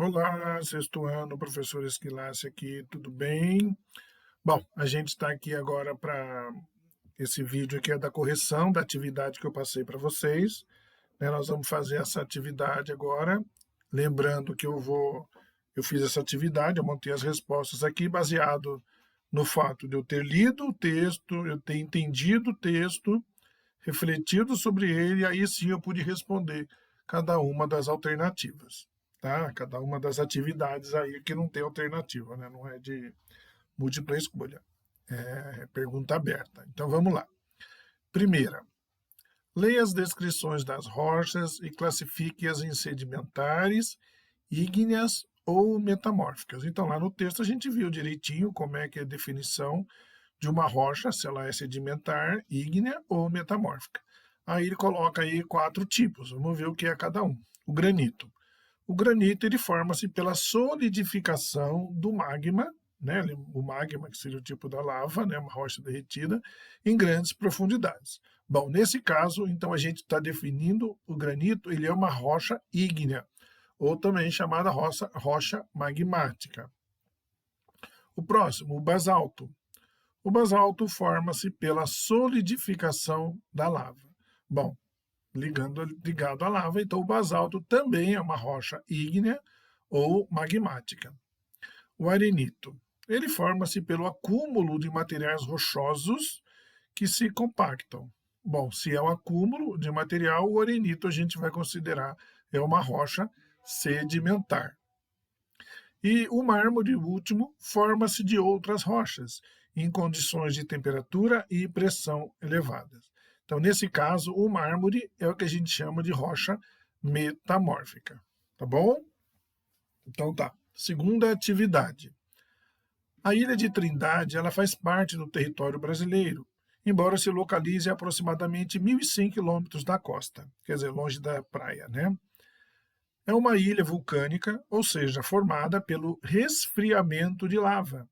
Olá, sexto ano, professor Esquilace aqui, tudo bem? Bom, a gente está aqui agora para esse vídeo aqui é da correção da atividade que eu passei para vocês, né? Nós vamos fazer essa atividade agora, lembrando que eu fiz essa atividade, eu montei as respostas aqui baseado no fato de eu ter lido o texto, eu ter entendido o texto, refletido sobre ele, aí sim eu pude responder cada uma das alternativas, tá? Cada uma das atividades aí que não tem alternativa, né? Não é de múltipla escolha, é pergunta aberta. Então vamos lá. Primeira, leia as descrições das rochas e classifique-as em sedimentares, ígneas ou metamórficas. Então lá no texto a gente viu direitinho como é que é a definição de uma rocha, se ela é sedimentar, ígnea ou metamórfica. Aí ele coloca aí 4 tipos, vamos ver o que é cada um. O granito. O granito ele forma-se pela solidificação do magma, né? O magma, que seria o tipo da lava, né? Uma rocha derretida, em grandes profundidades. Bom, nesse caso, então a gente está definindo o granito, ele é uma rocha ígnea, ou também chamada rocha magmática. O próximo, o basalto. O basalto forma-se pela solidificação da lava. Bom, ligado à lava, então o basalto também é uma rocha ígnea ou magmática. O arenito, ele forma-se pelo acúmulo de materiais rochosos que se compactam. Bom, se é um acúmulo de material, o arenito a gente vai considerar é uma rocha sedimentar. E o mármore, o último, forma-se de outras rochas, em condições de temperatura e pressão elevadas. Então, nesse caso, o mármore é o que a gente chama de rocha metamórfica. Tá bom? Então tá. Segunda atividade. A ilha de Trindade ela faz parte do território brasileiro, embora se localize a aproximadamente 1.100 quilômetros da costa, quer dizer, longe da praia, né? É uma ilha vulcânica, ou seja, formada pelo resfriamento de lava.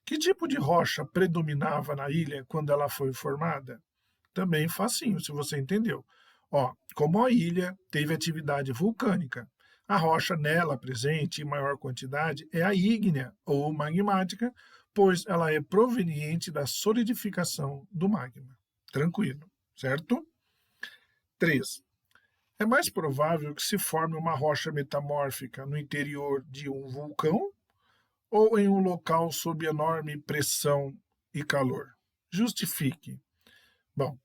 Que tipo de rocha predominava na ilha quando ela foi formada? Também facinho, se você entendeu. Ó, como a ilha teve atividade vulcânica, a rocha nela presente em maior quantidade é a ígnea ou magmática, pois ela é proveniente da solidificação do magma. Tranquilo, certo? 3. É mais provável que se forme uma rocha metamórfica no interior de um vulcão ou em um local sob enorme pressão e calor? Justifique. Bom,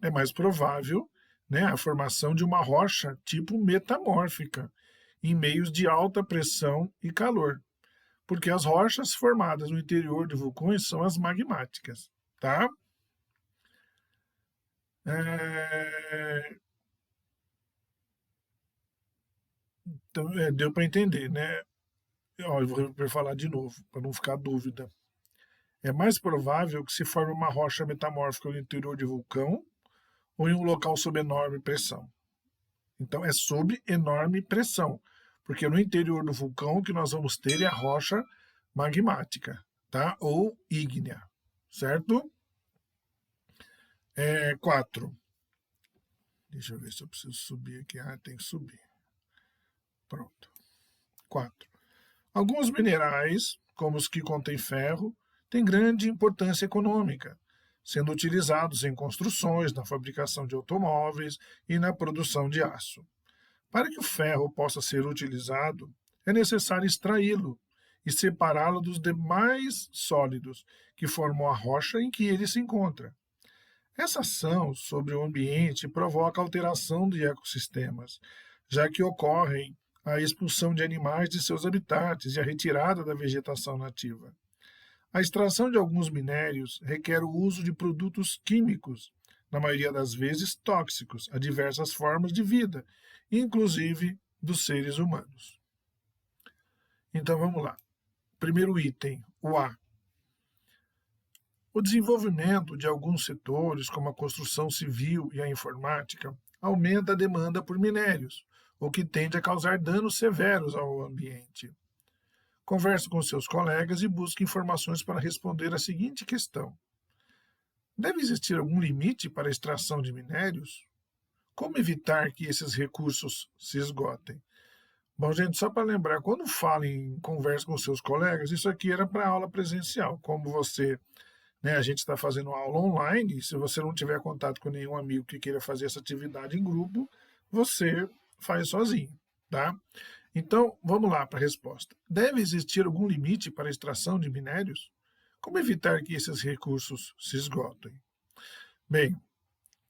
é mais provável, né, a formação de uma rocha tipo metamórfica em meios de alta pressão e calor, porque as rochas formadas no interior de vulcões são as magmáticas, tá? É, então, deu para entender, né? Ó, eu vou falar de novo, para não ficar dúvida. É mais provável que se forme uma rocha metamórfica no interior de vulcão ou em um local sob enorme pressão. Então, é sob enorme pressão, porque no interior do vulcão o que nós vamos ter é a rocha magmática, tá? Ou ígnea, certo? 4. Deixa eu ver se eu preciso subir aqui. Ah, tem que subir. Pronto. 4. Alguns minerais, como os que contêm ferro, têm grande importância econômica, sendo utilizados em construções, na fabricação de automóveis e na produção de aço. Para que o ferro possa ser utilizado, é necessário extraí-lo e separá-lo dos demais sólidos que formam a rocha em que ele se encontra. Essa ação sobre o ambiente provoca alteração de ecossistemas, já que ocorrem a expulsão de animais de seus habitats e a retirada da vegetação nativa. A extração de alguns minérios requer o uso de produtos químicos, na maioria das vezes tóxicos, a diversas formas de vida, inclusive dos seres humanos. Então vamos lá. Primeiro item, o A. O desenvolvimento de alguns setores, como a construção civil e a informática, aumenta a demanda por minérios, o que tende a causar danos severos ao ambiente. Converse com seus colegas e busque informações para responder a seguinte questão: deve existir algum limite para a extração de minérios? Como evitar que esses recursos se esgotem? Bom, gente, só para lembrar, quando fala em conversa com seus colegas, isso aqui era para aula presencial. Como você, né, a gente está fazendo aula online, se você não tiver contato com nenhum amigo que queira fazer essa atividade em grupo, você faz sozinho, tá? Então, vamos lá para a resposta. Deve existir algum limite para a extração de minérios? Como evitar que esses recursos se esgotem? Bem,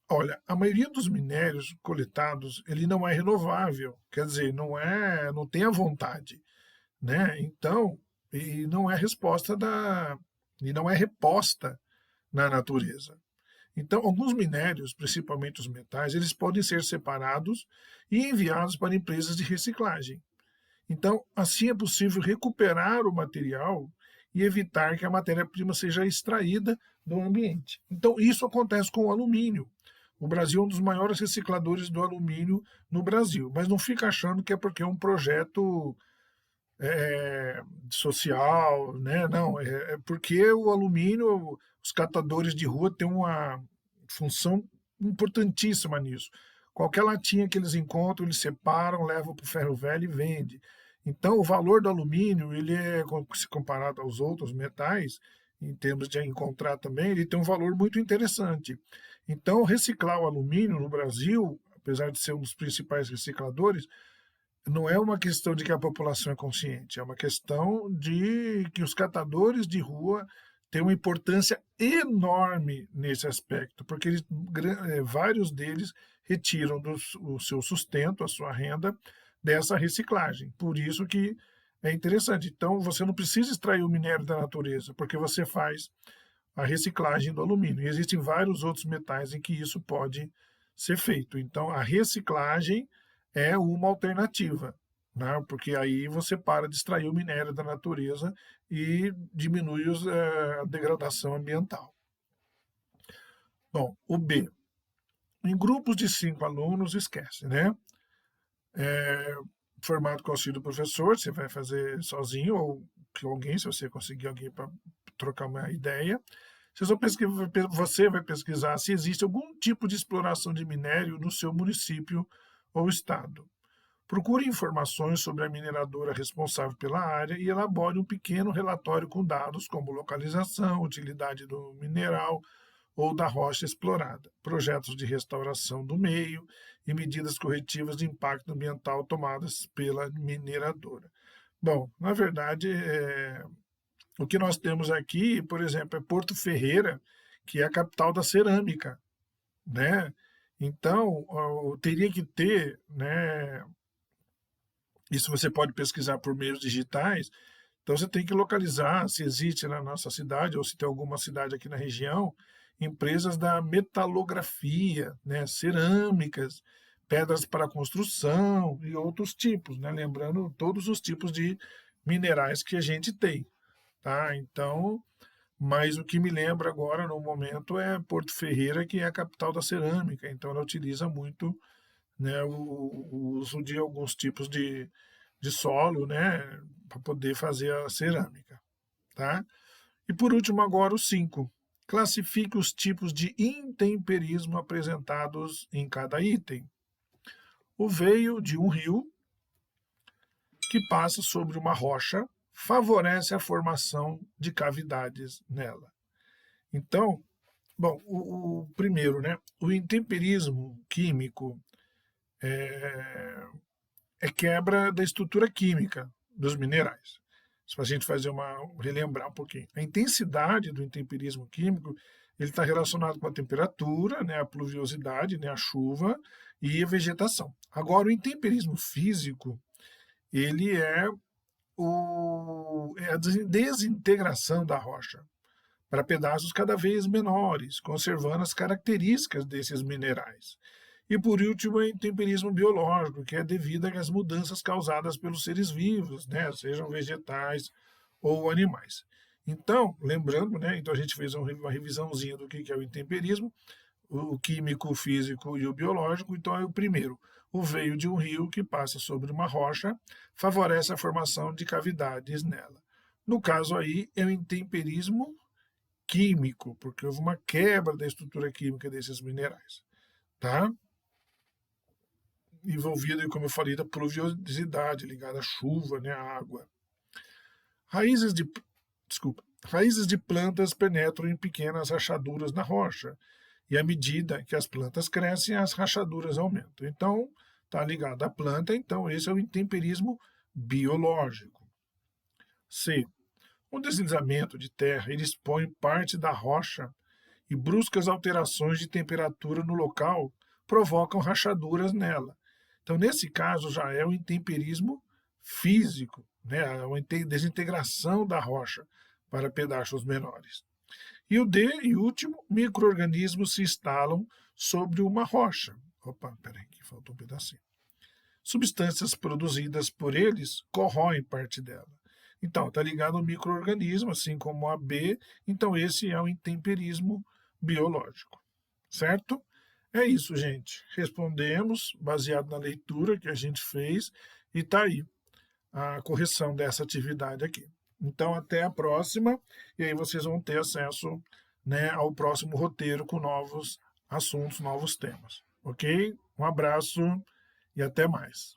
olha, a maioria dos minérios coletados, ele não é renovável, quer dizer, não tem a vontade, né? Então, e não é resposta da e não é reposta na natureza. Então, alguns minérios, principalmente os metais, eles podem ser separados e enviados para empresas de reciclagem. Então, assim é possível recuperar o material e evitar que a matéria-prima seja extraída do ambiente. Então, isso acontece com o alumínio. O Brasil é um dos maiores recicladores do alumínio no Brasil, mas não fica achando que é porque é um projeto social, né? Não, é porque o alumínio, os catadores de rua têm uma função importantíssima nisso. Qualquer latinha que eles encontram, eles separam, levam para o ferro velho e vende. Então, o valor do alumínio, ele é, se comparado aos outros metais, em termos de encontrar também, ele tem um valor muito interessante. Então, reciclar o alumínio no Brasil, apesar de ser um dos principais recicladores, não é uma questão de que a população é consciente, é uma questão de que os catadores de rua têm uma importância enorme nesse aspecto, porque vários deles retiram o seu sustento, a sua renda, dessa reciclagem. Por isso que é interessante. Então, você não precisa extrair o minério da natureza, porque você faz a reciclagem do alumínio. E existem vários outros metais em que isso pode ser feito. Então, a reciclagem é uma alternativa, né? Porque aí você para de extrair o minério da natureza e diminui a degradação ambiental. Bom, o B. Em grupos de 5 alunos, esquece, né? Formado com auxílio do professor, você vai fazer sozinho ou com alguém, se você conseguir alguém para trocar uma ideia. Você vai pesquisar se existe algum tipo de exploração de minério no seu município ou estado. Procure informações sobre a mineradora responsável pela área e elabore um pequeno relatório com dados como localização, utilidade do mineral ou da rocha explorada, projetos de restauração do meio e medidas corretivas de impacto ambiental tomadas pela mineradora. Bom, na verdade, o que nós temos aqui, por exemplo, é Porto Ferreira, que é a capital da cerâmica, né? Então, teria que ter, né? Isso você pode pesquisar por meios digitais. Então, você tem que localizar se existe na nossa cidade ou se tem alguma cidade aqui na região empresas da metalografia, né? Cerâmicas, pedras para construção e outros tipos, né? Lembrando todos os tipos de minerais que a gente tem, tá? Então, mas o que me lembra agora, no momento, é Porto Ferreira, que é a capital da cerâmica. Então, ela utiliza muito, né, o uso de alguns tipos de solo, né, para poder fazer a cerâmica. Tá? E por último, agora o 5. Classifique os tipos de intemperismo apresentados em cada item. O veio de um rio que passa sobre uma rocha favorece a formação de cavidades nela. Então, bom, o primeiro, né? O intemperismo químico é quebra da estrutura química dos minerais. Se a gente fazer relembrar um pouquinho. A intensidade do intemperismo químico ele está relacionado com a temperatura, né, a pluviosidade, né, a chuva e a vegetação. Agora, o intemperismo físico, ele é a desintegração da rocha para pedaços cada vez menores, conservando as características desses minerais. E por último, o intemperismo biológico, que é devido às mudanças causadas pelos seres vivos, né, sejam vegetais ou animais. Então, lembrando, né, então a gente fez uma revisãozinha do que é o intemperismo, o químico, o físico e o biológico. Então, é o primeiro. O veio de um rio que passa sobre uma rocha favorece a formação de cavidades nela. No caso aí, é o intemperismo químico, porque houve uma quebra da estrutura química desses minerais, tá? envolvido, como eu falei, da pluviosidade ligada à chuva, né, à água. Raízes de, desculpa, raízes de plantas penetram em pequenas rachaduras na rocha, e à medida que as plantas crescem, as rachaduras aumentam. Então, está ligado à planta, então esse é o intemperismo biológico. C. O deslizamento de terra ele expõe parte da rocha e bruscas alterações de temperatura no local provocam rachaduras nela. Então, nesse caso, já é o intemperismo físico, né? A desintegração da rocha para pedaços menores. E o D, e último, micro-organismos se instalam sobre uma rocha. Opa, peraí, que faltou um pedacinho. Substâncias produzidas por eles corroem parte dela. Então, está ligado ao micro-organismo, assim como a B, então esse é o intemperismo biológico, certo? É isso, gente. Respondemos baseado na leitura que a gente fez e está aí a correção dessa atividade aqui. Então, até a próxima, e aí vocês vão ter acesso, né, ao próximo roteiro com novos assuntos, novos temas. Ok? Um abraço e até mais.